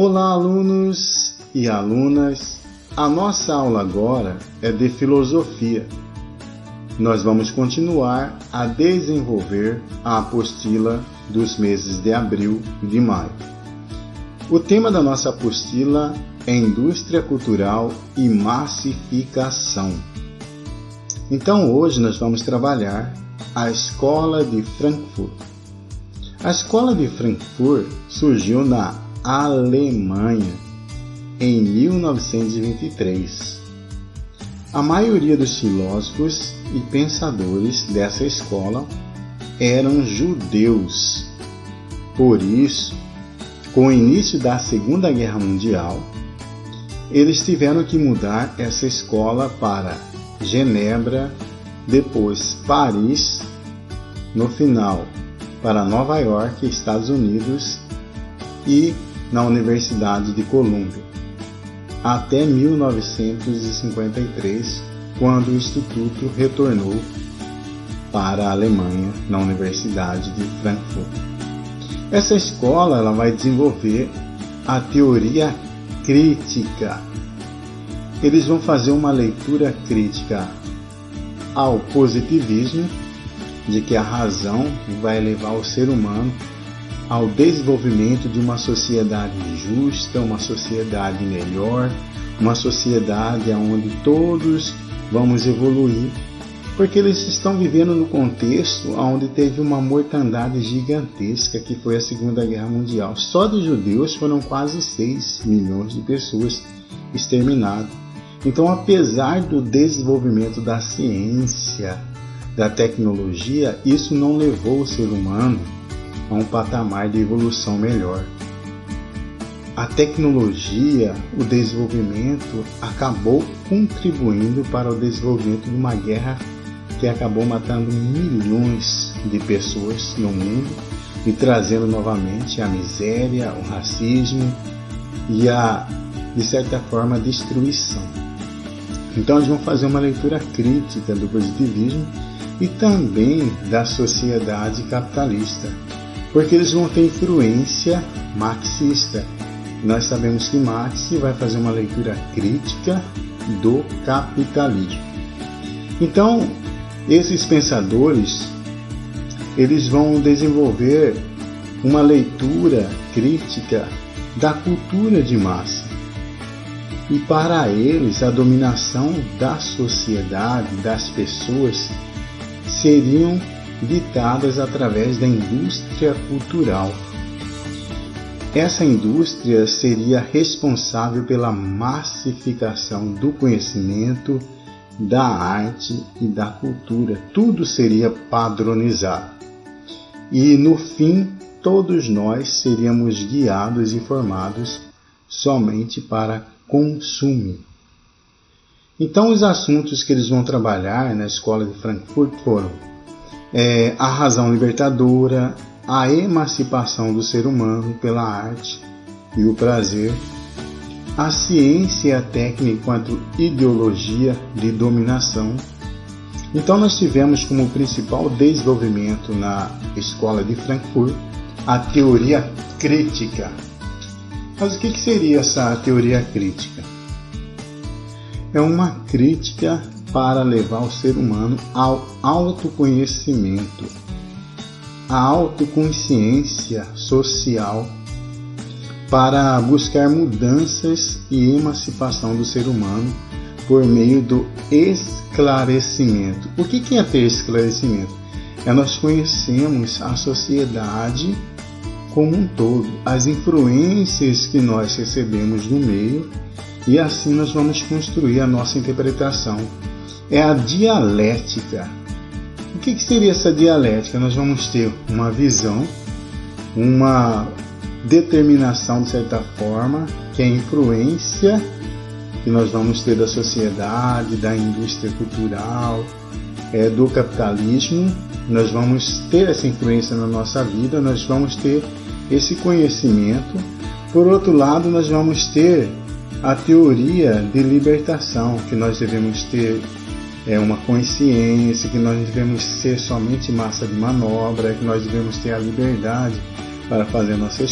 Olá, alunos e alunas! A nossa aula agora é de filosofia. Nós vamos continuar a desenvolver a apostila dos meses de abril e de maio. O tema da nossa apostila é Indústria Cultural e Massificação. Então, hoje nós vamos trabalhar a Escola de Frankfurt. A Escola de Frankfurt surgiu na Alemanha em 1923. A maioria dos filósofos e pensadores dessa escola eram judeus. Por isso, com o início da Segunda Guerra Mundial, eles tiveram que mudar essa escola para Genebra, depois Paris, no final para Nova York, Estados Unidos, e na Universidade de Colômbia, até 1953, quando o Instituto retornou para a Alemanha, na Universidade de Frankfurt. Essa escola ela vai desenvolver a teoria crítica. Eles vão fazer uma leitura crítica ao positivismo, de que a razão vai levar o ser humano ao desenvolvimento de uma sociedade justa, uma sociedade melhor, uma sociedade onde todos vamos evoluir, porque eles estão vivendo no contexto onde teve uma mortandade gigantesca, que foi a Segunda Guerra Mundial. Só de judeus foram quase 6 milhões de pessoas exterminadas. Então, apesar do desenvolvimento da ciência, da tecnologia, isso não levou o ser humano a um patamar de evolução melhor. A tecnologia, o desenvolvimento, acabou contribuindo para o desenvolvimento de uma guerra que acabou matando milhões de pessoas no mundo e trazendo novamente a miséria, o racismo e de certa forma, a destruição. Então, eles vão fazer uma leitura crítica do positivismo e também da sociedade capitalista, porque eles vão ter influência marxista. Nós sabemos que Marx vai fazer uma leitura crítica do capitalismo. Então, esses pensadores, eles vão desenvolver uma leitura crítica da cultura de massa. E para eles, a dominação da sociedade, das pessoas, seriam ditadas através da indústria cultural. Essa indústria seria responsável pela massificação do conhecimento, da arte e da cultura. Tudo seria padronizado. E no fim, todos nós seríamos guiados e formados somente para consumo. Então, os assuntos que eles vão trabalhar na Escola de Frankfurt foram a razão libertadora, a emancipação do ser humano pela arte e o prazer, a ciência e a técnica enquanto ideologia de dominação. Então, nós tivemos como principal desenvolvimento na Escola de Frankfurt a teoria crítica. Mas o que seria essa teoria crítica? É uma crítica para levar o ser humano ao autoconhecimento, à autoconsciência social, para buscar mudanças e emancipação do ser humano por meio do esclarecimento. O que é ter esclarecimento? Nós conhecemos a sociedade como um todo, as influências que nós recebemos do meio, e assim nós vamos construir a nossa interpretação. É a dialética. O que seria essa dialética? Nós vamos ter uma visão, uma determinação de certa forma, que é a influência que nós vamos ter da sociedade, da indústria cultural, do capitalismo. Nós vamos ter essa influência na nossa vida, nós vamos ter esse conhecimento. Por outro lado, nós vamos ter a teoria de libertação, que nós devemos ter uma consciência, que nós devemos ser somente massa de manobra, que nós devemos ter a liberdade para fazer a nossa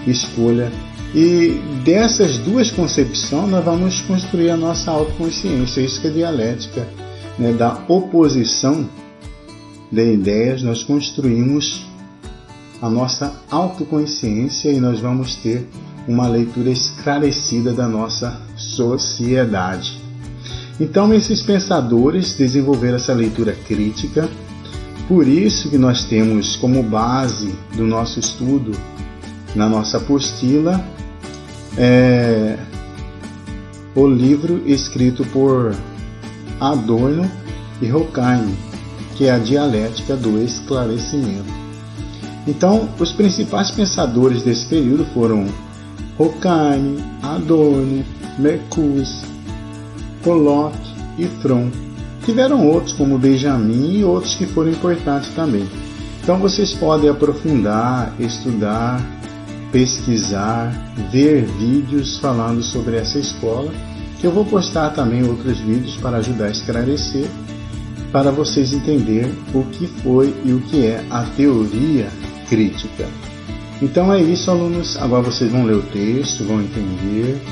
escolha E dessas duas concepções nós vamos construir a nossa autoconsciência. Isso que é dialética, né? Da oposição de ideias nós construímos a nossa autoconsciência e nós vamos ter uma leitura esclarecida da nossa sociedade. Então esses pensadores desenvolveram essa leitura crítica, por isso que nós temos como base do nosso estudo, na nossa apostila, o livro escrito por Adorno e Horkheim, que é a dialética do esclarecimento. Então, os principais pensadores desse período foram Horkheim, Adorno, Marcuse, Pollock e Fromm. Tiveram outros como Benjamin e outros que foram importantes também. Então vocês podem aprofundar, estudar, pesquisar, ver vídeos falando sobre essa escola, que eu vou postar também outros vídeos para ajudar a esclarecer, para vocês entenderem o que foi e o que é a teoria crítica. Então é isso, alunos. Agora vocês vão ler o texto, vão entender,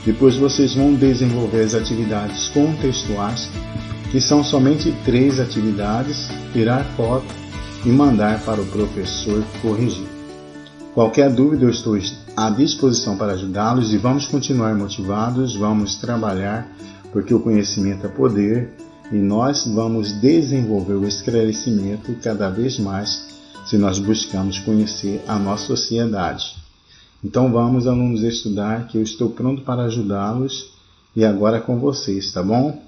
depois vocês vão desenvolver as atividades contextuais, que são somente 3 atividades: tirar foto e mandar para o professor corrigir. Qualquer dúvida eu estou à disposição para ajudá-los e vamos continuar motivados, vamos trabalhar, porque o conhecimento é poder e nós vamos desenvolver o esclarecimento cada vez mais se nós buscamos conhecer a nossa sociedade. Então vamos, alunos, estudar, que eu estou pronto para ajudá-los e agora é com vocês, tá bom?